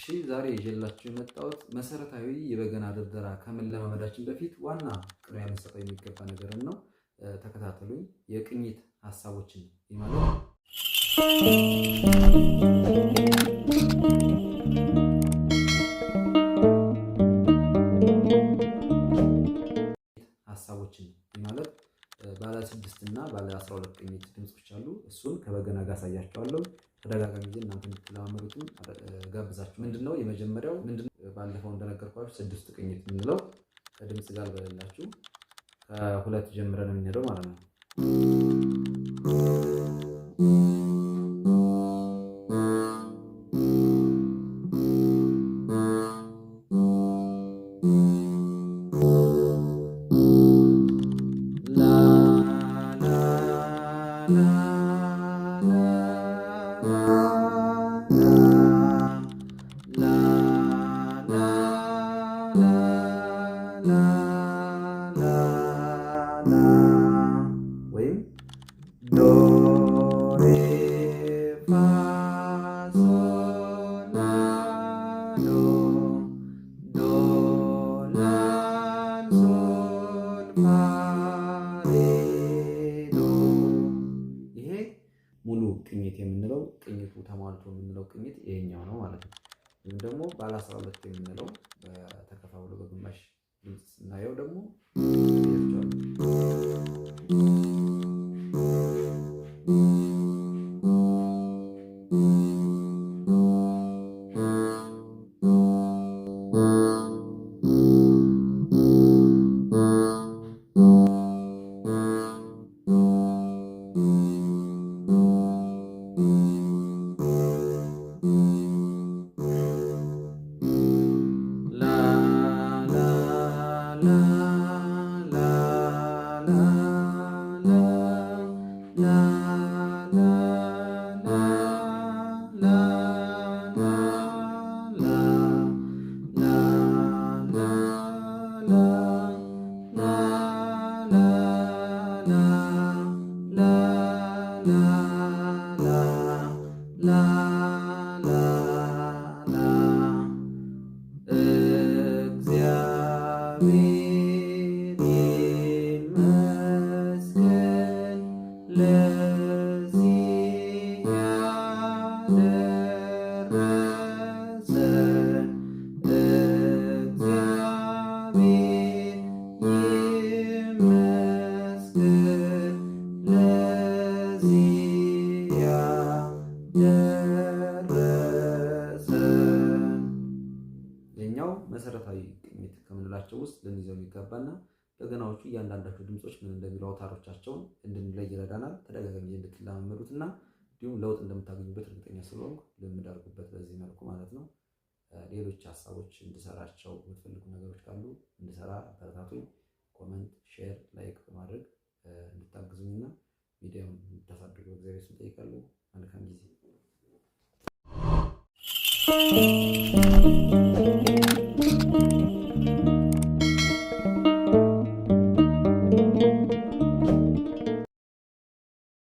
እሺ ዛሬ ይዤላችሁ የመጣሁት መሰረታዊ የበገና ድርደራ ከመለማመዳችን በፊት ዋና ቅድሚያ ልንሰጠው የሚገባ ነገርን ነው። ተከታተሉኝ። የቅኝት ሀሳቦችን ይማለው ሀሳቦችን ማለት ባለ 6 እና ባለ 12 ቅኝት ድምጾች አሉ። እሱን ከበገና ጋር አሳያችኋለሁ። ተደጋጋሚ ጊዜ እናንተ እንድትለማመዱትም ጋብዛችሁ። ምንድነው የመጀመሪያው ባለፈው እንደነገርኳችሁ 6 ቅኝት የምንለው ከድምጽ ጋር በሌላችሁ ከሁለት ጀምረን የምንሄደው ማለት ነው። ወይም ዶ ሬ ፋ ሶል ላ ዶ ዶ ላ ሶል ፋ ሬ ዶ። ይሄ ሙሉ ቅኝት የምንለው ቅኝቱ ተሟልቶ የምንለው ቅኝት ይሄኛው ነው ማለት ነው። ወይም ደግሞ ባለ 12 የምንለው በተከፋፍሎ በግማሽ ድምጽ ስናየው ደግሞ መሰረታዊ ቅኝት ከምንላቸው ውስጥ ልንይዘው የሚገባና በገናዎቹ እያንዳንዳቸው ድምጾች ምን እንደሚሉ አውታሮቻቸውን እንድንለይ ይረዳናል። ተደጋጋሚ እንድትለማመዱትና እንዲሁም ለውጥ እንደምታገኙበት እርግጠኛ ስለሆንኩ ልምድ አድርጉበት በዚህ መልኩ ማለት ነው። ሌሎች ሀሳቦች እንድሰራቸው የምትፈልጉ ነገሮች ካሉ እንድሰራ አበረታቱኝ። ኮመንት፣ ሼር፣ ላይክ በማድረግ እንድታግዙኝና ቪዲዮውን እንድታሳድጉ እግዚአብሔር ስም ጠይቃለሁ። መልካም ጊዜ።